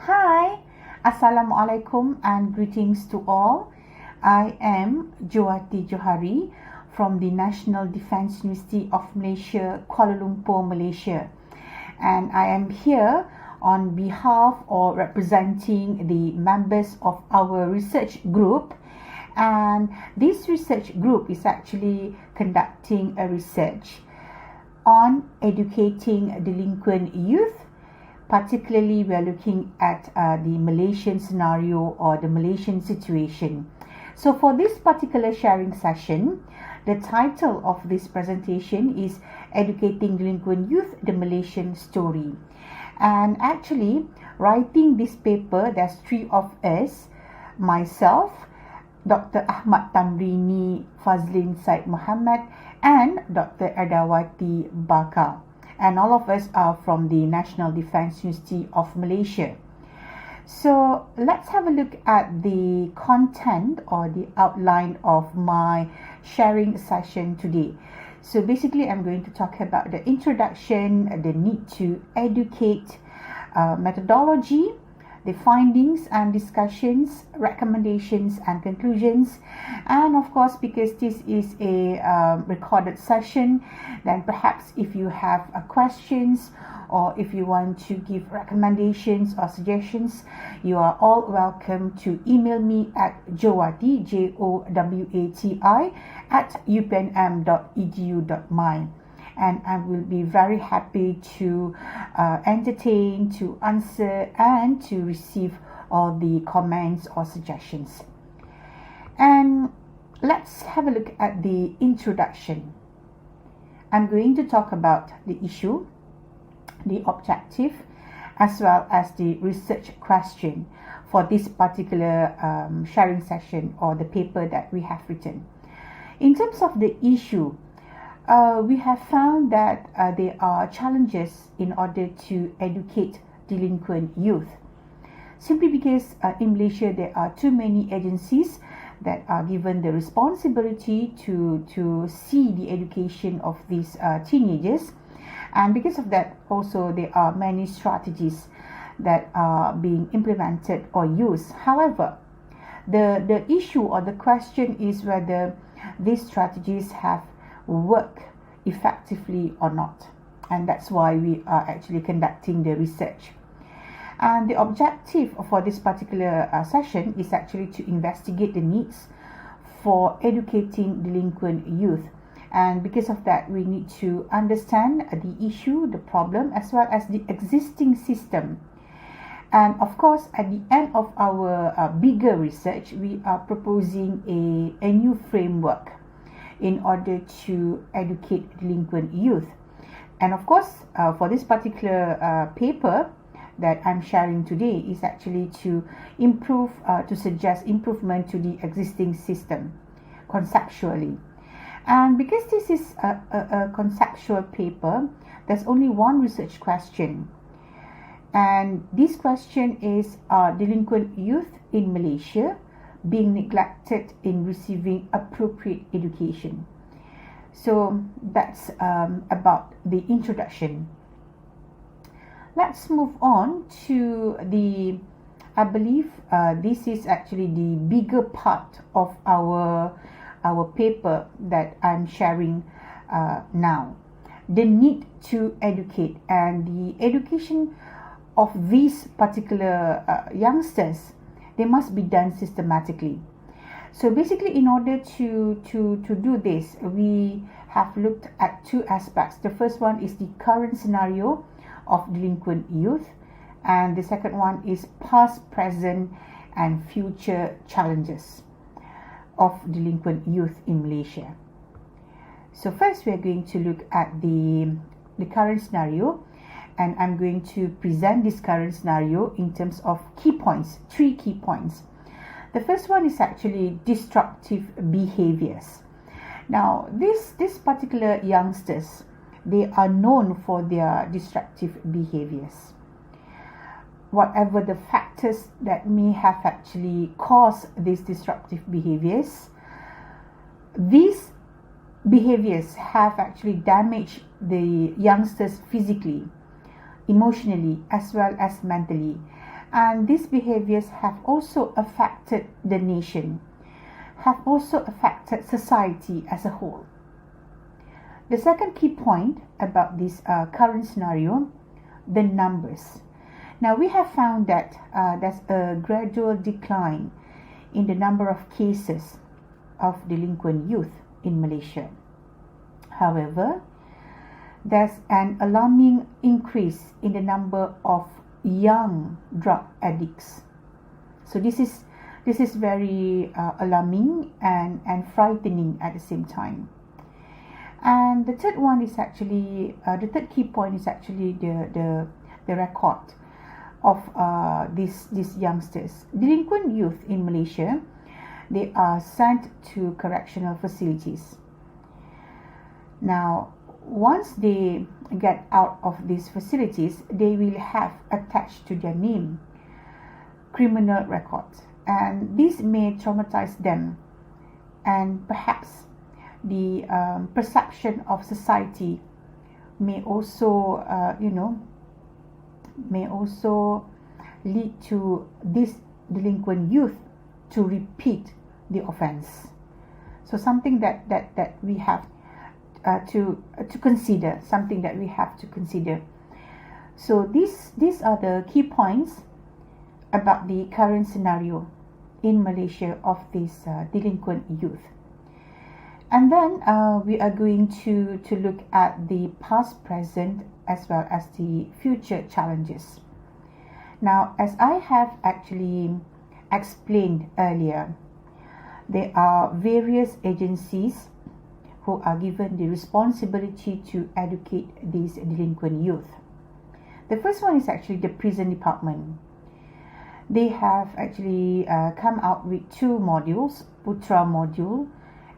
Hi, Assalamualaikum and greetings to all. I am Jowati Juhary from the National Defence University of Malaysia, Kuala Lumpur, Malaysia. And I am here on behalf or representing the members of our research group. And this research group is actually conducting a research on educating delinquent youth. Particularly, we are looking at the Malaysian scenario or the Malaysian situation. So for this particular sharing session, the title of this presentation is Educating Delinquent Youth, the Malaysian Story. And actually, writing this paper, there's three of us, myself, Dr. Ahmad, Thamrini, Fadzlin, Syed, Mohamed, and Dr. Erda, Wati, Bakar. And all of us are from the National Defence University of Malaysia. So let's have a look at the content or the outline of my sharing session today. So basically, I'm going to talk about the introduction, the need to educate, methodology, the findings and discussions, recommendations and conclusions. And of course, because this is a recorded session, then perhaps if you have questions or if you want to give recommendations or suggestions, you are all welcome to email me at Jowati, Jowati, @upnm.edu.my. And I will be very happy to entertain, to answer, and to receive all the comments or suggestions. And let's have a look at the introduction. I'm going to talk about the issue, the objective, as well as the research question for this particular sharing session or the paper that we have written. In terms of the issue, we have found that there are challenges in order to educate delinquent youth. Simply because in Malaysia there are too many agencies that are given the responsibility to see the education of these teenagers. And because of that, also there are many strategies that are being implemented or used. However, the issue or the question is whether these strategies have work effectively or not, and that's why we are actually conducting the research. And the objective for this particular session is actually to investigate the needs for educating delinquent youth, and because of that we need to understand the issue, the problem, as well as the existing system. And of course, at the end of our bigger research, we are proposing a new framework in order to educate delinquent youth. And of course, for this particular paper that I'm sharing today is actually to improve, to suggest improvement to the existing system conceptually. And because this is a conceptual paper, there's only one research question. And this question is, are delinquent youth in Malaysia being neglected in receiving appropriate education? So that's about the introduction. Let's move on to the, I believe this is actually the bigger part of our paper that I'm sharing now. The need to educate, and the education of these particular youngsters, they must be done systematically. So basically, in order to do this, we have looked at two aspects. The first one is the current scenario of delinquent youth, and the second one is past, present, and future challenges of delinquent youth in Malaysia. So first, we are going to look at the current scenario, and I'm going to present this current scenario in terms of key points, 3 key points. The first one is actually disruptive behaviors. Now, this particular youngsters, they are known for their disruptive behaviors. Whatever the factors that may have actually caused these disruptive behaviors, these behaviors have actually damaged the youngsters physically, emotionally, as well as mentally. And these behaviors have also affected the nation, have also affected society as a whole. The second key point about this current scenario, the numbers. Now we have found that there's a gradual decline in the number of cases of delinquent youth in Malaysia. However, there's an alarming increase in the number of young drug addicts. So this is very alarming and frightening at the same time. And the third one is actually the third key point is actually the record of these youngsters. Delinquent youth in Malaysia, they are sent to correctional facilities. Now, once they get out of these facilities, they will have attached to their name criminal records, and this may traumatize them, and perhaps the perception of society may also lead to this delinquent youth to repeat the offense. So something that we have to consider, something that we have to consider. So these are the key points about the current scenario in Malaysia of this delinquent youth. And then we are going to look at the past, present, as well as the future challenges. Now, as I have actually explained earlier, there are various agencies who are given the responsibility to educate these delinquent youth. The first one is actually the prison department. They have actually come out with two modules, Putra module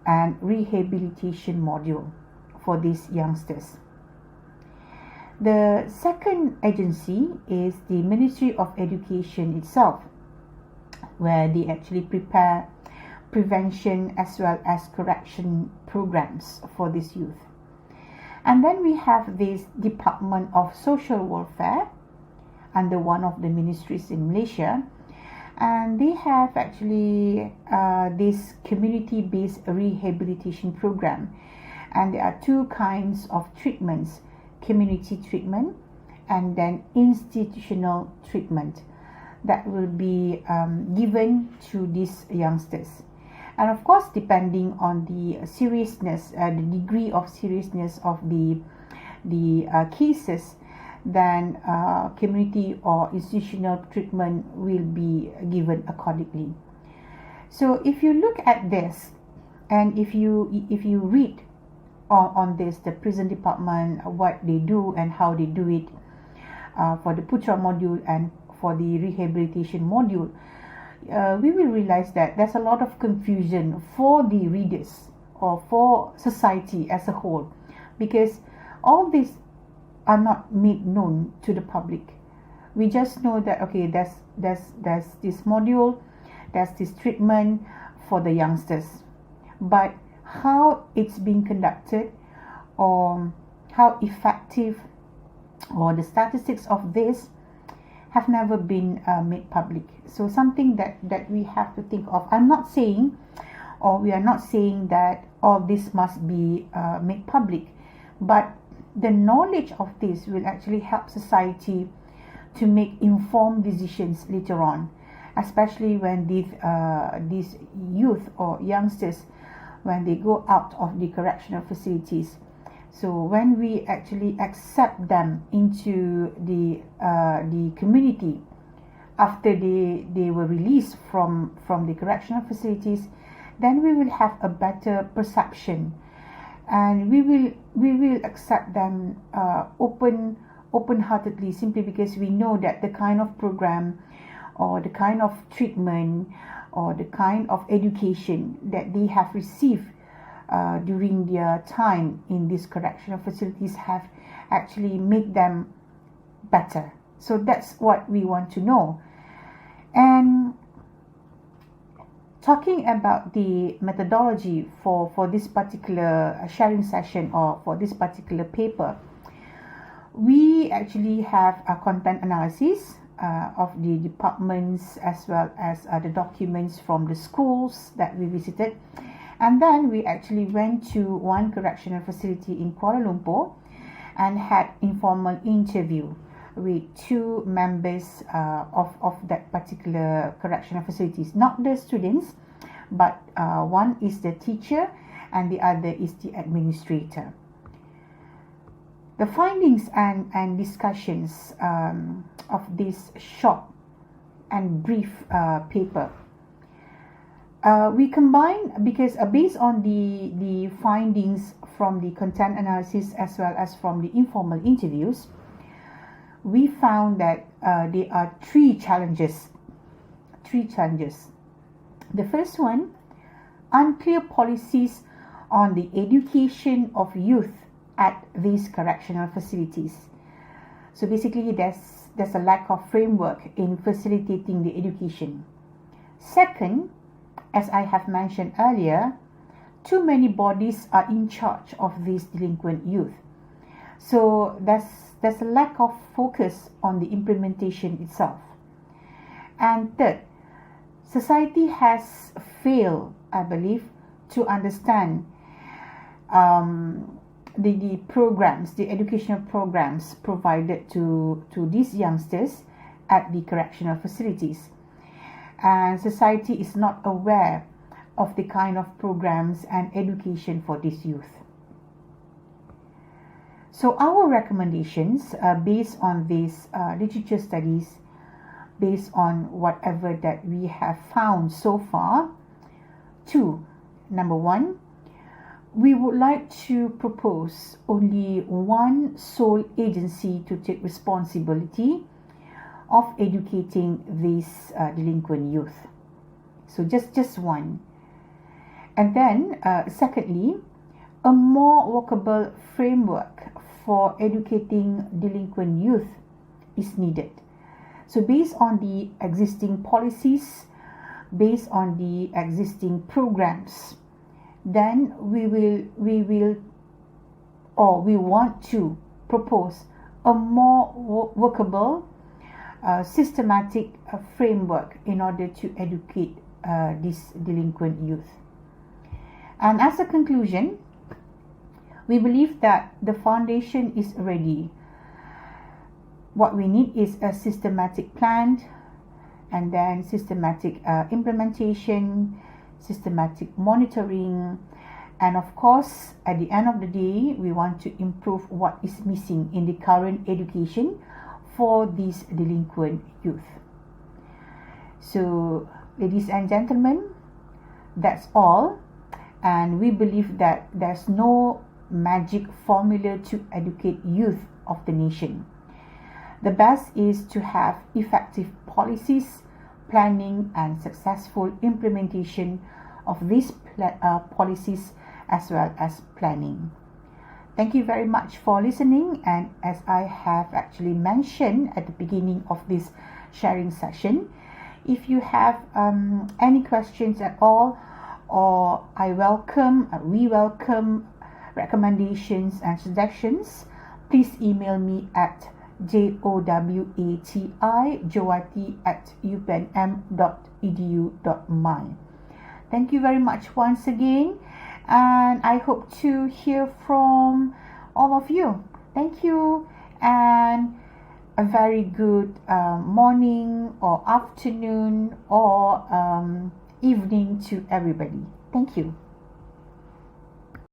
and rehabilitation module for these youngsters. The second agency is the Ministry of Education itself, where they actually prepare prevention as well as correction programs for this youth. And then we have this Department of Social Welfare under one of the ministries in Malaysia, and they have actually this community-based rehabilitation program, and there are two kinds of treatments: community treatment and then institutional treatment that will be given to these youngsters. And of course, depending on the seriousness, the degree of seriousness of the cases, then community or institutional treatment will be given accordingly. So if you look at this, and if you read on this, the prison department, what they do and how they do it for the Putra module and for the rehabilitation module, we will realize that there's a lot of confusion for the readers or for society as a whole, because all these are not made known to the public. We just know that okay, there's this module, there's this treatment for the youngsters, but how it's being conducted or how effective or the statistics of this have never been made public. So something that we have to think of. I'm not saying, or we are not saying that all this must be made public, but the knowledge of this will actually help society to make informed decisions later on, especially when these youth or youngsters, when they go out of the correctional facilities. So when we actually accept them into the community after they were released from the correctional facilities, then we will have a better perception, and we will accept them open-heartedly, simply because we know that the kind of program or the kind of treatment or the kind of education that they have received during their time in these correctional facilities have actually made them better. So that's what we want to know. And talking about the methodology for this particular sharing session or for this particular paper, we actually have a content analysis of the departments, as well as the documents from the schools that we visited. And then we actually went to one correctional facility in Kuala Lumpur and had informal interview with two members of that particular correctional facilities, not the students, but one is the teacher and the other is the administrator. The findings and discussions of this short and brief paper, we combine, because based on the findings from the content analysis as well as from the informal interviews, we found that there are three challenges. The first one, unclear policies on the education of youth at these correctional facilities. So basically there's a lack of framework in facilitating the education. Second, as I have mentioned earlier, too many bodies are in charge of these delinquent youth. So there's a lack of focus on the implementation itself. And third, society has failed, I believe, to understand the programs, the educational programs provided to these youngsters at the correctional facilities. And society is not aware of the kind of programs and education for this youth. So our recommendations based on these literature studies, based on whatever that we have found so far, two. Number one, we would like to propose only one sole agency to take responsibility of educating these delinquent youth. So just one. And then secondly, a more workable framework for educating delinquent youth is needed. So based on the existing policies, based on the existing programs, then we want to propose a more workable, systematic framework in order to educate these delinquent youth. And as a conclusion, we believe that the foundation is ready. What we need is a systematic plan, and then systematic implementation, systematic monitoring, and of course, at the end of the day, we want to improve what is missing in the current education for these delinquent youth. So, ladies and gentlemen, that's all. And we believe that there's no magic formula to educate youth of the nation. The best is to have effective policies, planning, and successful implementation of these policies as well as planning. Thank you very much for listening, and as I have actually mentioned at the beginning of this sharing session, if you have any questions at all, or we welcome recommendations and suggestions, please email me at jowati@upenm.edu.my. Thank you very much once again, and I hope to hear from all of you. Thank you, and a very good morning or afternoon or evening to everybody. Thank you.